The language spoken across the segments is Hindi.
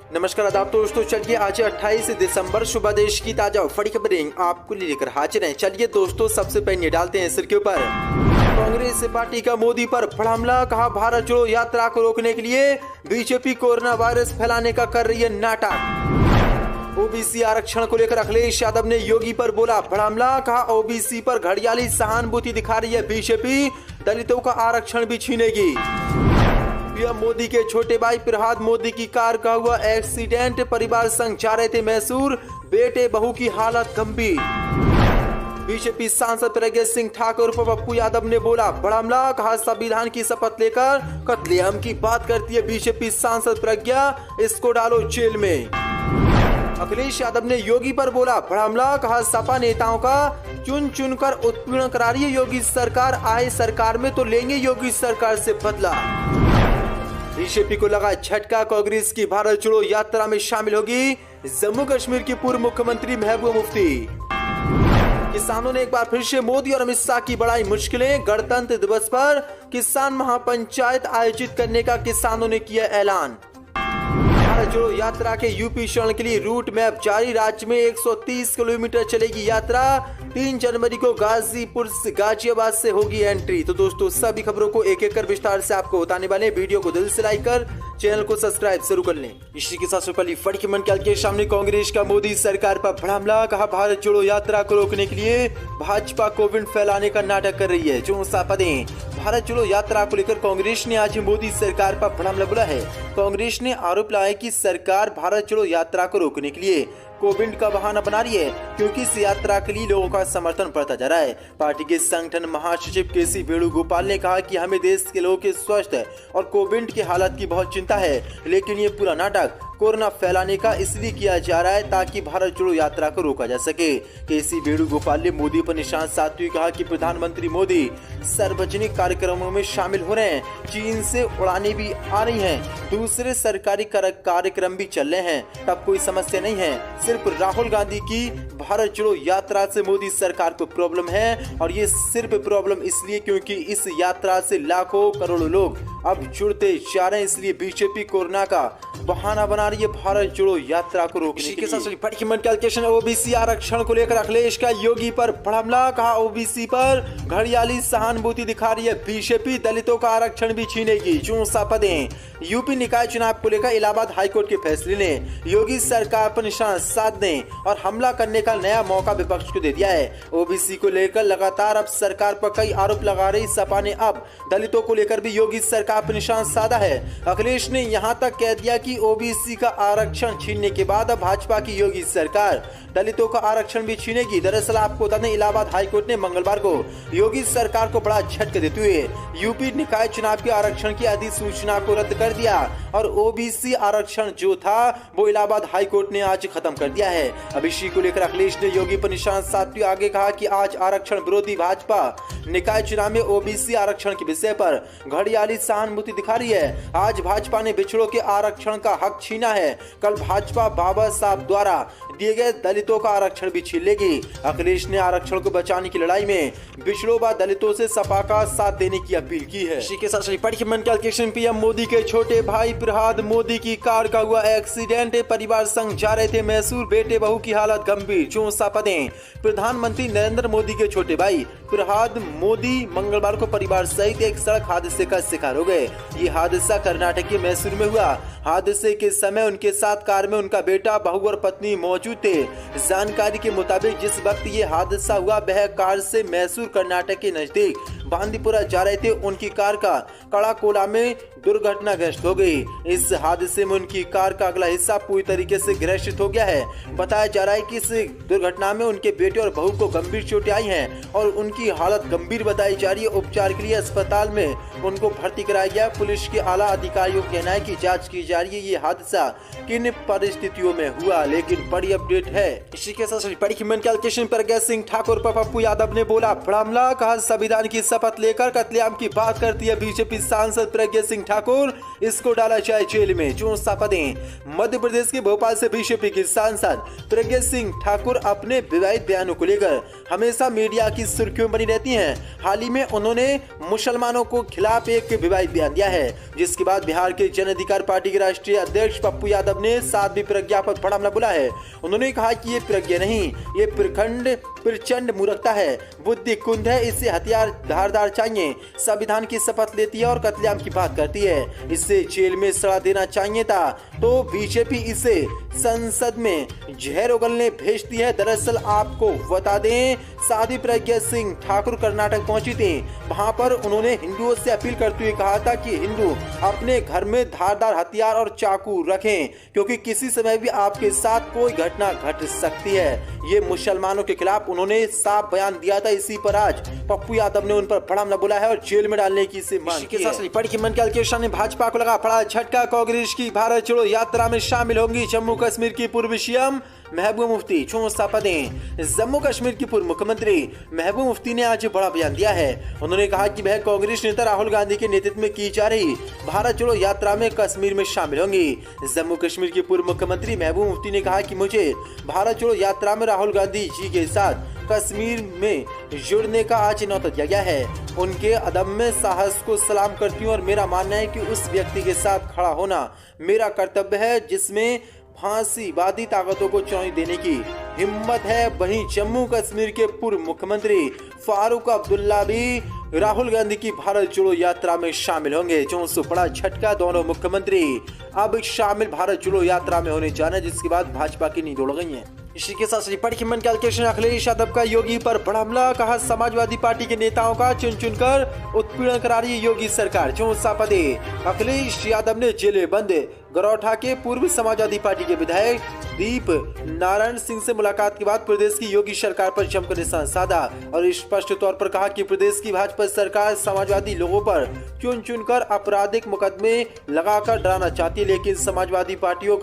नमस्कार आदाब दोस्तों, चलिए आज 28 दिसंबर सुबह देश की ताजा बड़ी खबरें आपको लेकर हाजिर हैं। चलिए दोस्तों, सबसे पहले डालते हैं सिर के ऊपर। कांग्रेस पार्टी का मोदी पर बड़ा हमला, कहा भारत जोड़ो यात्रा को रोकने के लिए बीजेपी कोरोना वायरस फैलाने का कर रही है नाटक। ओबीसी आरक्षण को लेकर अखिलेश यादव ने योगी पर बोला बड़ा हमला, कहा ओबीसी पर घड़ियाली सहानुभूति दिखा रही है बीजेपी, दलितों का आरक्षण भी छीनेगी। पीएम मोदी के छोटे भाई प्रहलाद मोदी की कार का हुआ एक्सीडेंट, परिवार संग जा रहे थे मैसूर, बेटे बहू की हालत गंभीर। बीजेपी सांसद प्रज्ञा सिंह ठाकुर पर पप्पू यादव ने बोला बड़ा हमला, कहा संविधान की शपथ लेकर कत्लेआम की बात करती है बीजेपी सांसद प्रज्ञा, इसको डालो जेल में। अखिलेश यादव ने योगी पर बोला बड़ा हमला, कहा सपा नेताओं का चुन चुन कर उत्पीड़न करा रही है योगी सरकार, आए सरकार में तो लेंगे योगी सरकार से बदला। बीजेपी को लगा झटका, कांग्रेस की भारत जोड़ो यात्रा में शामिल होगी जम्मू कश्मीर की पूर्व मुख्यमंत्री महबूबा मुफ्ती। किसानों ने एक बार फिर से मोदी और अमित शाह की बढ़ाई मुश्किलें, गणतंत्र दिवस पर किसान महापंचायत आयोजित करने का किसानों ने किया ऐलान। भारत जोड़ो यात्रा के यूपी चरण के लिए रूट मैप जारी, राज्य में 130 किलोमीटर चलेगी यात्रा, 3 जनवरी को गाजियाबाद से होगी एंट्री। तो दोस्तों, सभी खबरों को एक एक कर विस्तार से आपको बताने वाले, वीडियो को दिल से लाइक कर चैनल को सब्सक्राइब जरूर कर लें। इसी के साथ पहली फड़ी की मन के सामने कांग्रेस का मोदी सरकार पर बड़ा हमला, कहा भारत जोड़ो यात्रा को रोकने के लिए भाजपा कोविड फैलाने का नाटक कर रही है। जो पदें भारत जोड़ो यात्रा को लेकर कांग्रेस ने आज मोदी सरकार पर बड़ा हमला बोला है। कांग्रेस ने आरोप लगाया कि सरकार भारत जोड़ो यात्रा को रोकने के लिए कोविड का बहाना बना रही है, क्योंकि इस यात्रा के लिए लोगों का समर्थन बढ़ता जा रहा है। पार्टी के संगठन महासचिव केसी वेणुगोपाल ने कहा कि हमें देश के लोगों के स्वास्थ्य और कोविड की हालत की बहुत चिंता है, लेकिन ये पूरा नाटक कोरोना फैलाने का इसलिए किया जा रहा है ताकि भारत जोड़ो यात्रा को रोका जा सके। केसी वेणुगोपाल ने मोदी पर निशान साधते हुए कहा कि प्रधानमंत्री मोदी सार्वजनिक कार्यक्रमों में शामिल हो रहे हैं, चीन से उड़ानें भी आ रही हैं, दूसरे सरकारी कार्यक्रम भी चल रहे हैं, तब कोई समस्या नहीं है। सिर्फ राहुल गांधी की भारत जोड़ो यात्रा से मोदी सरकार को प्रॉब्लम है, और ये सिर्फ प्रॉब्लम इसलिए क्योंकि इस यात्रा से लाखों करोड़ों लोग अब जुड़ते जा रहे हैं, इसलिए बीजेपी कोरोना का बहाना बना रही है भारत जोड़ो यात्रा को रोकने के लिए। बड़ी मन कैलकुलेशन, ओबीसी आरक्षण को लेकर अखिलेश का योगी पर बड़ा हमला, कहा ओबीसी पर घड़ियाली सहानुभूति दिखा रही है बीजेपी, दलितों का आरक्षण भी छीनेगी। चूंसा पदें यूपी निकाय चुनाव को लेकर इलाहाबाद हाईकोर्ट के फैसले ने योगी सरकार पर निशान साधने और हमला करने का नया मौका विपक्ष को दे दिया है। ओबीसी को लेकर लगातार अब सरकार पर कई आरोप लगा रही सपा ने अब दलितों को लेकर भी योगी सरकार पर निशान साधा है। अखिलेश ने यहां तक कह दिया कि ओबीसी का आरक्षण छीनने के बाद अब भाजपा की योगी सरकार दलितों का आरक्षण भी छीनेगी। दरअसल आपको बता दें, इलाहाबाद हाईकोर्ट ने मंगलवार को योगी सरकार को बड़ा झटका देते हुए यूपी निकाय चुनाव के आरक्षण की अधिसूचना को रद्द कर दिया, और ओबीसी आरक्षण जो था वो इलाहाबाद हाईकोर्ट ने आज खत्म कर दिया है। अब इसी को लेकर अखिलेश ने योगी पर निशान साधते हुए आगे कहा कि आज आरक्षण विरोधी भाजपा निकाय चुनाव में ओबीसी आरक्षण के विषय पर घड़ियाली सहानुभूति दिखा रही है। आज भाजपा ने बिछड़ों के आरक्षण का हक छीना है, कल भाजपा बाबा साहब द्वारा दिए गए दलितों का आरक्षण भी छीन लेगी। अखिलेश ने आरक्षण को बचाने की लड़ाई में बिछड़ों व दलितों से सपा का साथ देने की अपील की है। इसी के साथ बड़ी मन कैलकुलेशन, पीएम मोदी के छोटे भाई प्रहलाद मोदी की कार का हुआ एक्सीडेंट, परिवार संग जा रहे थे मैसूर, बेटे बहू की हालत गंभीर। चौंसा पदें प्रधानमंत्री नरेंद्र मोदी के छोटे भाई प्रहलाद मोदी मंगलवार को परिवार सहित एक सड़क हादसे का शिकार हो गए। ये हादसा कर्नाटक के मैसूर में हुआ। हादसे के समय उनके साथ कार में उनका बेटा, बहू और पत्नी मौजूद थे। जानकारी के मुताबिक जिस वक्त ये हादसा हुआ वह कार से मैसूर कर्नाटक के नजदीक बांदीपुरा जा रहे थे। उनकी कार का कड़ाकोला में दुर्घटनाग्रस्त हो गई। इस हादसे में उनकी कार का अगला हिस्सा पूरी तरीके से ग्रसित हो गया है। बताया जा रहा है कि इस दुर्घटना में उनके बेटे और बहू को गंभीर चोटें आई हैं और उनकी हालत गंभीर बताई जा रही है। उपचार के लिए अस्पताल में उनको भर्ती कराया गया। पुलिस के आला अधिकारियों का कहना है कि जांच की जा रही है ये हादसा किन परिस्थितियों में हुआ, लेकिन बड़ी अपडेट है। इसी के साथ बड़ी कैलकुलेशन पर प्रज्ञा सिंह ठाकुर पर पप्पू यादव ने बोला बड़ा हमला, कहा संविधान की शपथ लेकर कत्लेआम की बात करती है बीजेपी सांसद प्रज्ञा सिंह ठाकुर, इसको डाला जाए जेल में। 64 पदें। मध्य प्रदेश के भोपाल से बीजेपी की सांसद प्रज्ञा सिंह ठाकुर अपने विवादित बयानों को लेकर हमेशा मीडिया की सुर्खियों बनी रहती हैं। हाल ही में उन्होंने मुसलमानों को खिलाफ एक विवादित बयान दिया है, जिसके बाद बिहार के जन अधिकार पार्टी के राष्ट्रीय अध्यक्ष पप्पू यादव ने साध्वी प्रज्ञा पर बड़ा हमला बोला है। उन्होंने कहा कि ये प्रज्ञा नहीं, ये प्रचंड मूर्खता है, बुद्धि कुंद है, इससे हथियार धारदार चाहिए। संविधान की शपथ लेती है और कत्लेआम की बात करती है, इससे जेल में सड़ा देना चाहिए था, तो बीजेपी इसे संसद में जहर उगलने भेजती है। दरअसल आपको बता दें, साध्वी प्रज्ञा सिंह ठाकुर कर्नाटक पहुंची थी। वहां पर उन्होंने हिंदुओं से अपील करते हुए कहा था कि हिंदू अपने घर में धारदार हथियार और चाकू रखें, क्योंकि किसी समय भी आपके साथ कोई घटना घट सकती है। ये मुसलमानों के खिलाफ उन्होंने साफ बयान दिया था। इसी पर आज पप्पू यादव ने उन पर बड़ा हमला बोला है और जेल में डालने की से मांग की है। पढ़ की मन के अलकेशन ने भाजपा को लगा बड़ा झटका। कांग्रेस की भारत छोड़ो यात्रा में शामिल होंगी जम्मू कश्मीर की पूर्व सीएम महबूबा मुफ्ती। 64 पदें। जम्मू कश्मीर की पूर्व मुख्यमंत्री महबूबा मुफ्ती ने आज बड़ा बयान दिया है। उन्होंने कहा कि वह कांग्रेस नेता राहुल गांधी के नेतृत्व में की जा रही भारत छोड़ो यात्रा में कश्मीर में शामिल होंगी। जम्मू कश्मीर की पूर्व मुख्यमंत्री महबूबा मुफ्ती ने कहा कि मुझे भारत छोड़ो यात्रा में राहुल गांधी जी के साथ कश्मीर में जुड़ने का आज न्योता दिया गया है। उनके अदम्य साहस को सलाम करती हूँ और मेरा मानना है कि उस व्यक्ति के साथ खड़ा होना मेरा कर्तव्य है जिसमें फांसीवादी ताकतों को चुनौती देने की हिम्मत है। वहीं जम्मू कश्मीर के पूर्व मुख्यमंत्री फारूक अब्दुल्ला भी राहुल गांधी की भारत जोड़ो यात्रा में शामिल होंगे। जो बड़ा झटका, दोनों मुख्यमंत्री अब शामिल भारत जोड़ो यात्रा में होने जाना, जिसके बाद भाजपा की नींद उड़ गई है। इसी के साथ रिपोर्ट की मन कैलकुलेशन अखिलेश यादव का योगी पर बड़ा हमला। कहा समाजवादी पार्टी के नेताओं का चुन चुनकर उत्पीड़न करा रही योगी सरकार। 64 पदें। अखिलेश यादव ने जेल में बंद गरौठा के पूर्व समाजवादी पार्टी के विधायक दीप नारायण सिंह से मुलाकात के बाद प्रदेश की योगी सरकार पर जमकर निशाना साधा और स्पष्ट तौर पर कहा कि प्रदेश की भाजपा सरकार समाजवादी लोगों पर चुन चुनकर आपराधिक मुकदमे लगाकर डराना चाहती है, लेकिन समाजवादियों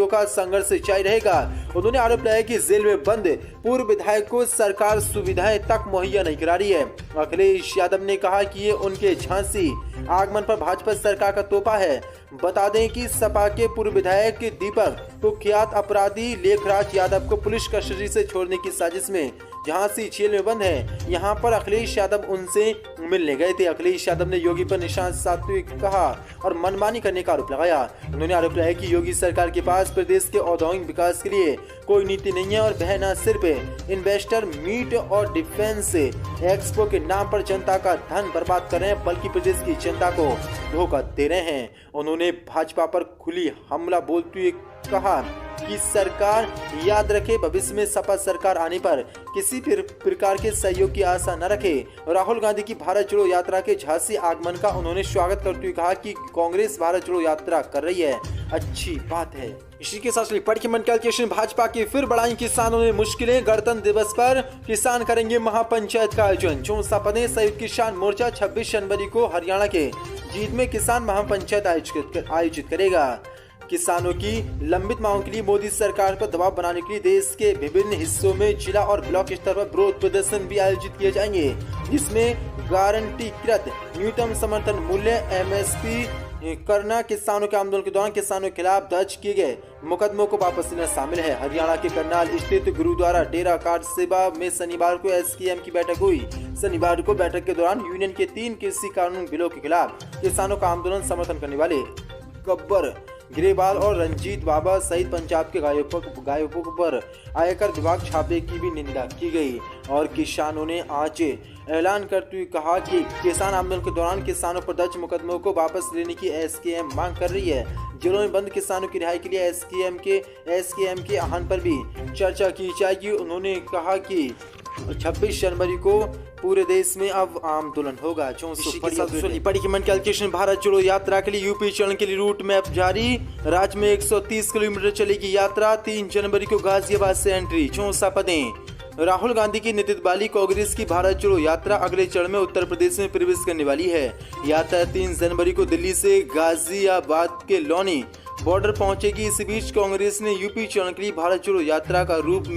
का संघर्ष जारी रहेगा। उन्होंने आरोप लगाया कि जेल में बंद पूर्व विधायक को सरकार सुविधाएं तक मुहैया नहीं करा रही है। अखिलेश यादव ने कहा कि ये उनके झांसी आगमन पर भाजपा सरकार का तोहफा है। बता दें कि सपा के पूर्व विधायक दीपक कुख्यात अपराधी लेखराज यादव को पुलिस कस्टडी से छोड़ने की साजिश में झांसी जेल में बंद है। यहां पर अखिलेश यादव उनसे मिलने गए थे। अखिलेश यादव ने योगी पर निशाना साधते हुए कहा और मनमानी करने का आरोप लगाया। उन्होंने आरोप लगाया कि योगी सरकार के पास प्रदेश के औद्योगिक विकास के लिए कोई नीति नहीं है और वह न सिर्फ इन्वेस्टर मीट और डिफेंस एक्सपो के नाम पर जनता का धन बर्बाद कर रहे हैं, बल्कि प्रदेश की जनता को धोखा दे रहे हैं। उन्होंने भाजपा पर खुली हमला बोलते हुए कहा कि सरकार याद रखे, भविष्य में सपा सरकार आने पर किसी प्रकार के सहयोग की आशा न रखे। राहुल गांधी की भारत जोड़ो यात्रा के झांसी आगमन का उन्होंने स्वागत करते हुए कहा कि कांग्रेस भारत जोड़ो यात्रा कर रही है, अच्छी बात है। इसी के साथ पढ़ के मन कैलकुलेशन भाजपा की फिर बढ़ाई किसानों ने मुश्किलें। गणतंत्र दिवस पर किसान करेंगे महापंचायत का आयोजन। 64 पदें। संयुक्त किसान मोर्चा 26 जनवरी को हरियाणा के जींद में किसान महापंचायत आयोजित करेगा। किसानों की लंबित मांगों के लिए मोदी सरकार पर दबाव बनाने के लिए देश के विभिन्न हिस्सों में जिला और ब्लॉक स्तर पर विरोध प्रदर्शन भी आयोजित किए जाएंगे, जिसमें गारंटीकृत न्यूनतम समर्थन मूल्य MSP करना, किसानों के आंदोलन के दौरान किसानों के खिलाफ दर्ज किए गए मुकदमों को वापस लेना शामिल है। हरियाणा के करनाल स्थित गुरुद्वारा डेरा कार्ड सेवा में शनिवार को SKM की बैठक हुई। शनिवार को बैठक के दौरान यूनियन के 3 कृषि कानून बिलों के खिलाफ किसानों का आंदोलन समर्थन करने वाले गब्बर ग्रेवाल और रंजीत बाबा सहित पंजाब के गायकों पर आयकर विभाग छापे की भी निंदा की गई और किसानों ने आज ऐलान करते हुए कहा कि किसान आंदोलन के दौरान किसानों पर दर्ज मुकदमों को वापस लेने की SKM मांग कर रही है। जेलों में बंद किसानों की रिहाई के लिए SKM के आह्वान पर भी चर्चा की जाएगी। उन्होंने कहा कि 26 जनवरी को पूरे देश में अब आंदोलन होगा। भारत जोड़ो यात्रा के लिए यूपी चलने के लिए रूट मैप जारी। राज्य में 130 किलोमीटर चलेगी यात्रा। 3 जनवरी को गाजियाबाद से एंट्री। 64 पदें। राहुल गांधी की नेतृत्व वाली कांग्रेस की भारत जोड़ो यात्रा अगले चरण में उत्तर प्रदेश में प्रवेश करने वाली है। यात्रा 3 जनवरी को दिल्ली से गाजियाबाद के लौनी बॉर्डर पहुंचेगी। इस बीच कांग्रेस ने यूपी चरण के लिए भारत जोड़ो यात्रा का रूट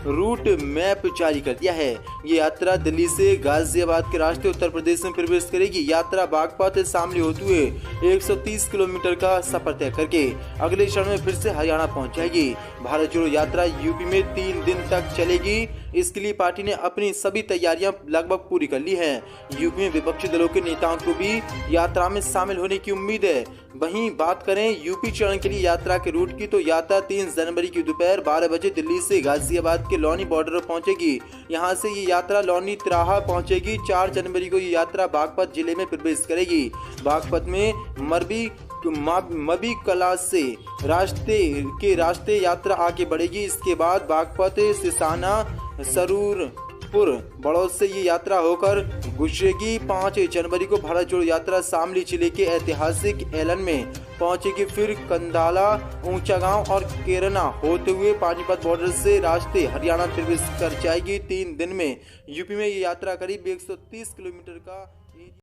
रूट मैप जारी कर दिया है। ये यात्रा दिल्ली से गाजियाबाद के रास्ते उत्तर प्रदेश में प्रवेश करेगी। यात्रा बागपत शामली होते हुए 130 किलोमीटर का सफर तय करके अगले क्षण में फिर से हरियाणा पहुंच जाएगी। भारत जोड़ो यात्रा यूपी में 3 दिन तक चलेगी। इसके लिए पार्टी ने अपनी सभी तैयारियां लगभग पूरी कर ली हैं। यूपी में विपक्षी दलों के नेताओं को भी यात्रा में शामिल होने की उम्मीद है। वहीं बात करें यूपी चरण के लिए यात्रा के रूट की, तो यात्रा 3 जनवरी की दोपहर 12 बजे दिल्ली से गाजियाबाद के लौनी बॉर्डर पर पहुंचेगी। यहां से ये यात्रा लौनी तिराहा पहुंचेगी। 4 जनवरी को ये यात्रा बागपत जिले में प्रवेश करेगी। बागपत में मबी कला से रास्ते यात्रा आगे बढ़ेगी। इसके बाद बागपत सिसाना सरूरपुर बड़ौद से ये यात्रा होकर गुजरेगी। 5 जनवरी को भारत जोड़ो यात्रा शामली जिले के ऐतिहासिक एलन में पहुंचेगी। फिर कंधाला, ऊंचा गांव और केरना होते हुए पानीपत बॉर्डर से रास्ते हरियाणा प्रवेश कर जाएगी। 3 दिन में यूपी में ये यात्रा करीब 130 किलोमीटर का